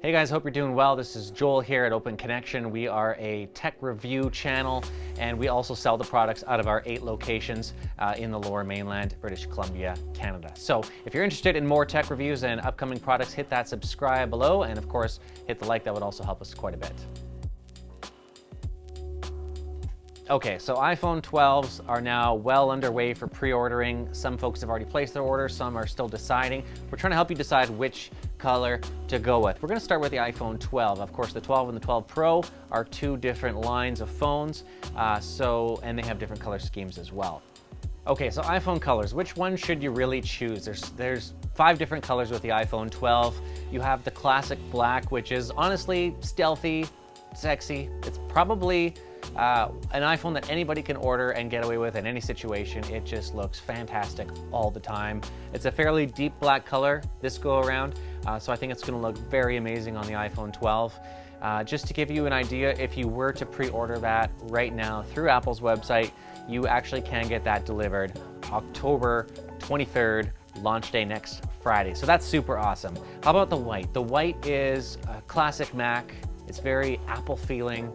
Hey guys, hope you're doing well. This is Joel here at Open Connection. We are a tech review channel, and we also sell the products out of our 8 locations in the Lower Mainland, British Columbia, Canada. So if you're interested in more tech reviews and upcoming products, hit that subscribe below, and of course, hit the like. That would also help us quite a bit. Okay, so iPhone 12s are now well underway for pre-ordering. Some folks have already placed their order, some are still deciding. We're trying to help you decide which color to go with. We're going to start with the iPhone 12. Of course, the 12 and the 12 Pro are 2 different lines of phones, and they have different color schemes as well. Okay, so iPhone colors. Which one should you really choose? There's 5 different colors with the iPhone 12. You have the classic black, which is honestly stealthy, sexy. It's probably an iPhone that anybody can order and get away with in any situation. It just looks fantastic all the time. It's a fairly deep black color this go around, so I think it's going to look very amazing on the iPhone 12. Just to give you an idea, if you were to pre-order that right now through Apple's website, you actually can get that delivered October 23rd, launch day next Friday. So that's super awesome. How about the white? The white is a classic Mac. It's very Apple feeling,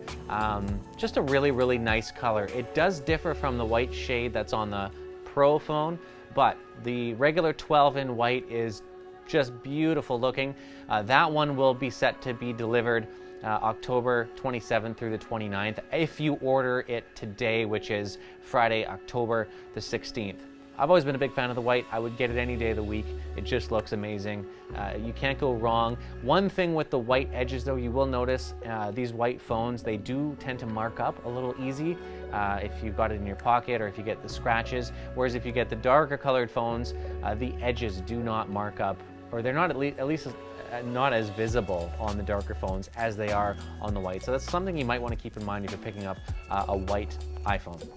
just a really, really nice color. It does differ from the white shade that's on the Pro phone, but the regular 12 in white is just beautiful looking. That one will be set to be delivered October 27th through the 29th if you order it today, which is Friday, October the 16th. I've always been a big fan of the white. I would get it any day of the week. It just looks amazing. You can't go wrong. One thing with the white edges though, you will notice these white phones, they do tend to mark up a little easy if you've got it in your pocket or if you get the scratches. Whereas if you get the darker colored phones, the edges do not mark up, or they're not at least not as visible on the darker phones as they are on the white. So that's something you might want to keep in mind if you're picking up a white iPhone.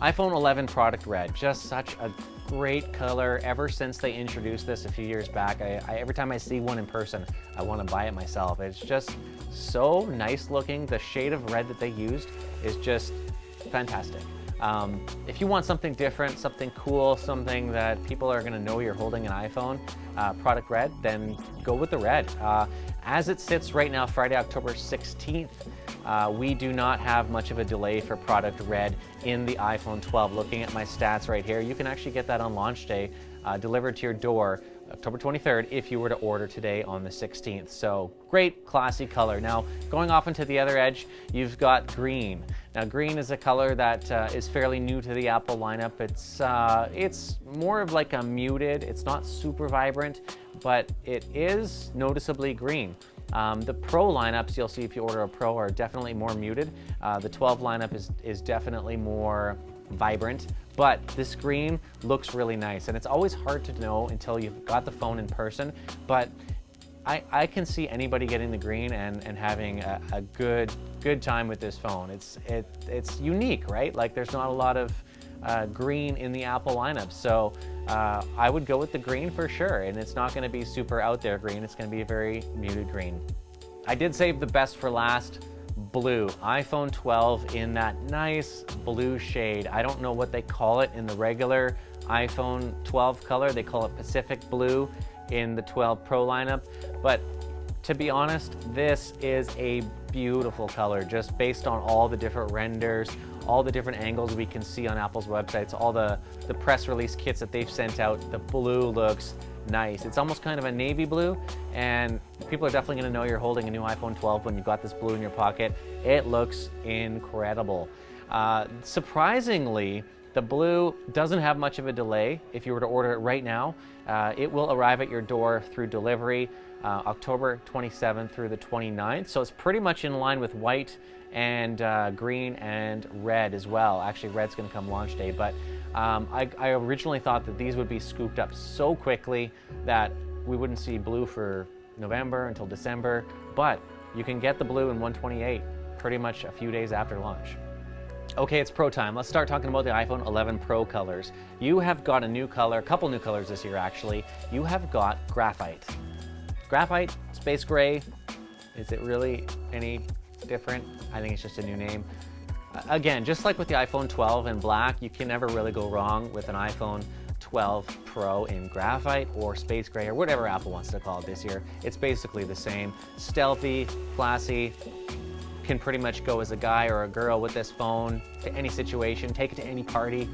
iPhone 11 product red, just such a great color. Ever since they introduced this a few years back, every time I see one in person, I want to buy it myself. It's just so nice looking. The shade of red that they used is just fantastic. If you want something different, something cool, something that people are going to know you're holding an iPhone, product red, then go with the red. As it sits right now, Friday, October 16th, we do not have much of a delay for product red in the iPhone 12. Looking at my stats right here, you can actually get that on launch day, delivered to your door October 23rd if you were to order today on the 16th. So great, classy color. Now, going off into the other edge, you've got green. Now, green is a color that is fairly new to the Apple lineup. It's more of like a muted, it's not super vibrant, but it is noticeably green. The Pro lineups, you'll see if you order a Pro, are definitely more muted. The 12 lineup is definitely more vibrant, but this green looks really nice. And it's always hard to know until you've got the phone in person, but I can see anybody getting the green and having a good time with this phone. It's unique, right? Like there's not a lot of green in the Apple lineup, so I would go with the green for sure. And it's not going to be super out there green. It's going to be a very muted green. I did save the best for last. Blue. iPhone 12 in that nice blue shade. I don't know what they call it in the regular iPhone 12 color. They call it Pacific Blue in the 12 Pro lineup, but to be honest, this is a beautiful color just based on all the different renders, all the different angles we can see on Apple's websites, all the press release kits that they've sent out. The blue looks nice. It's almost kind of a navy blue, and people are definitely going to know you're holding a new iPhone 12 when you've got this blue in your pocket. It looks incredible. Surprisingly, the blue doesn't have much of a delay. If you were to order it right now, it will arrive at your door through delivery October 27th through the 29th. So it's pretty much in line with white and green and red as well. Actually, red's going to come launch day, but I originally thought that these would be scooped up so quickly that we wouldn't see blue for November until December, but you can get the blue in 128 pretty much a few days after launch. Okay, it's Pro time. Let's start talking about the iPhone 11 Pro colors. You have got a new color, a couple new colors this year actually. You have got Graphite. Graphite, Space Gray. Is it really any different? I think it's just a new name. Again, just like with the iPhone 12 in black, you can never really go wrong with an iPhone 12 Pro in graphite or space gray or whatever Apple wants to call it this year. It's basically the same. Stealthy, classy, can pretty much go as a guy or a girl with this phone to any situation, take it to any party.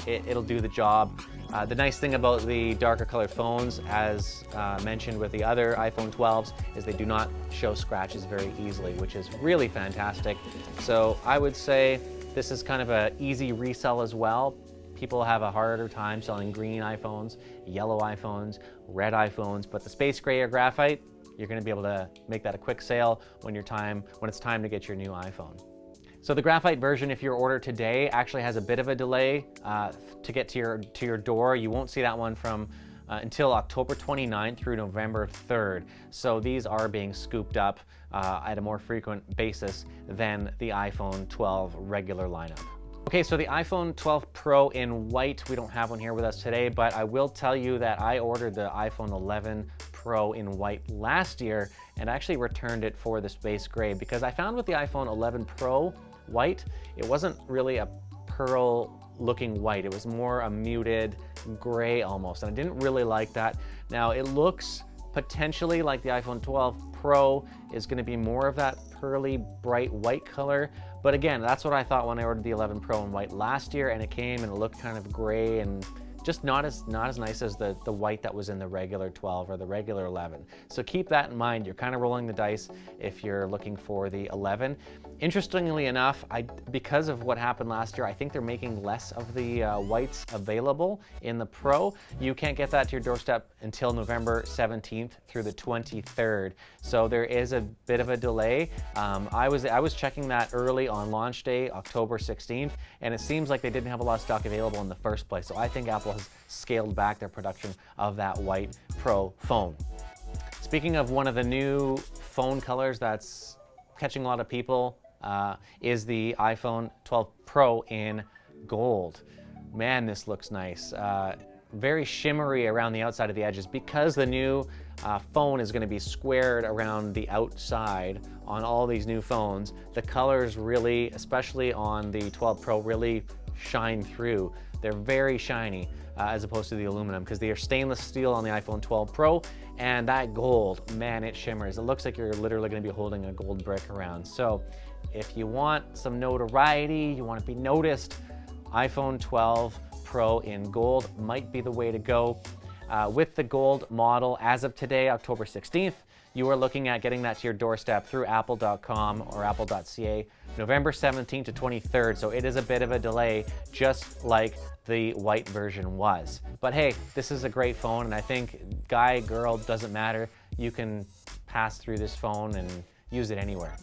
It'll do the job. The nice thing about the darker colored phones, as mentioned with the other iPhone 12s, is they do not show scratches very easily, which is really fantastic. So I would say this is kind of an easy resell as well. People have a harder time selling green iPhones, yellow iPhones, red iPhones, but the space gray or graphite, you're going to be able to make that a quick sale when it's time to get your new iPhone. So the graphite version, if you order today, actually has a bit of a delay to get to your door. You won't see that one from until October 29th through November 3rd. So these are being scooped up at a more frequent basis than the iPhone 12 regular lineup. Okay, so the iPhone 12 Pro in white, we don't have one here with us today, but I will tell you that I ordered the iPhone 11 Pro in white last year and actually returned it for the space gray because I found with the iPhone 11 Pro white, it wasn't really a pearl looking white. It was more a muted gray almost, and I didn't really like that. Now it looks potentially like the iPhone 12 Pro is going to be more of that pearly bright white color, but again, that's what I thought when I ordered the 11 Pro in white last year, and it came and it looked kind of gray and just not as nice as the white that was in the regular 12 or the regular 11. So keep that in mind. You're kind of rolling the dice if you're looking for the 11. Interestingly enough, because of what happened last year, I think they're making less of the whites available in the Pro. You can't get that to your doorstep until November 17th through the 23rd. So there is a bit of a delay. I was checking that early on launch day, October 16th, and it seems like they didn't have a lot of stock available in the first place. So I think Apple has scaled back their production of that white Pro phone. Speaking of one of the new phone colors that's catching a lot of people, is the iPhone 12 Pro in gold. Man, this looks nice. Very shimmery around the outside of the edges because the new phone is going to be squared around the outside on all these new phones. The colors really, especially on the 12 Pro, really shine through. They're very shiny as opposed to the aluminum because they are stainless steel on the iPhone 12 Pro, and that gold, man, it shimmers. It looks like you're literally going to be holding a gold brick around. So if you want some notoriety, you want to be noticed, iPhone 12 Pro in gold might be the way to go. With the gold model, as of today, October 16th, you are looking at getting that to your doorstep through apple.com or apple.ca, November 17th to 23rd. So it is a bit of a delay, just like the white version was. But hey, this is a great phone, and I think guy, girl, doesn't matter. You can pass through this phone and use it anywhere.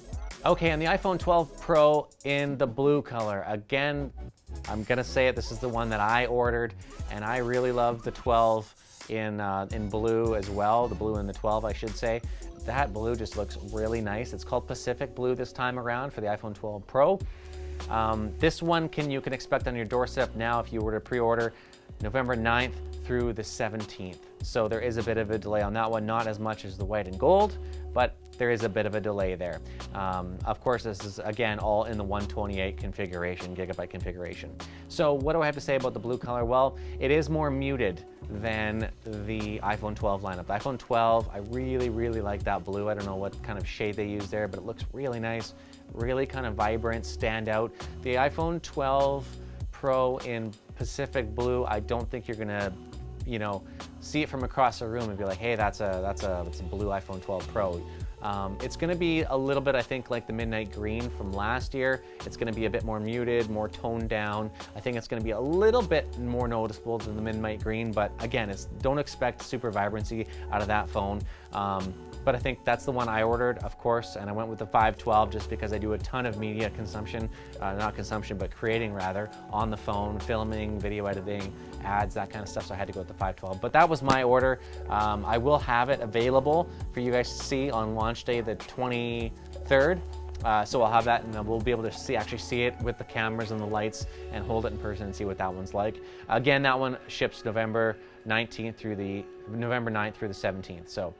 Okay, and the iPhone 12 Pro in the blue color. Again, I'm gonna say it, this is the one that I ordered, and I really love the 12 in blue as well, the blue in the 12, I should say. That blue just looks really nice. It's called Pacific Blue this time around for the iPhone 12 Pro. This one you can expect on your doorstep now if you were to pre-order November 9th through the 17th. So there is a bit of a delay on that one, not as much as the white and gold, but there is a bit of a delay there. Of course, this is, again, all in the 128 configuration, gigabyte configuration. So what do I have to say about the blue color? Well, it is more muted than the iPhone 12 lineup. The iPhone 12, I really, really like that blue. I don't know what kind of shade they use there, but it looks really nice, really kind of vibrant, stand out. The iPhone 12 Pro in Pacific Blue, I don't think you're gonna, see it from across the room and be like, hey, that's a blue iPhone 12 Pro. It's going to be a little bit, I think, like the Midnight Green from last year. It's going to be a bit more muted, more toned down. I think it's going to be a little bit more noticeable than the Midnight Green, but again, don't expect super vibrancy out of that phone. But I think that's the one I ordered, of course, and I went with the 512 just because I do a ton of media consumption, not consumption, but creating rather, on the phone, filming, video editing, ads, that kind of stuff, so I had to go with the 512. But that was my order. I will have it available for you guys to see on launch day, the 23rd. So I'll have that, and we'll be able to actually see it with the cameras and the lights and hold it in person and see what that one's like. Again, that one ships November 9th through the 17th. So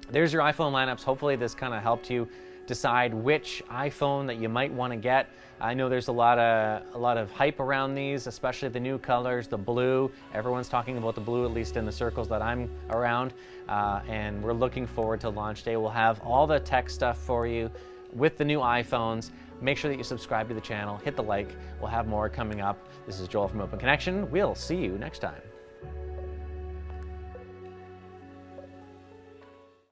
there's your iPhone lineups. Hopefully this kind of helped you decide which iPhone that you might want to get. I know there's a lot of hype around these, especially the new colors, the blue. Everyone's talking about the blue, at least in the circles that I'm around. And we're looking forward to launch day. We'll have all the tech stuff for you with the new iPhones. Make sure that you subscribe to the channel, hit the like. We'll have more coming up. This is Joel from Open Connection. We'll see you next time.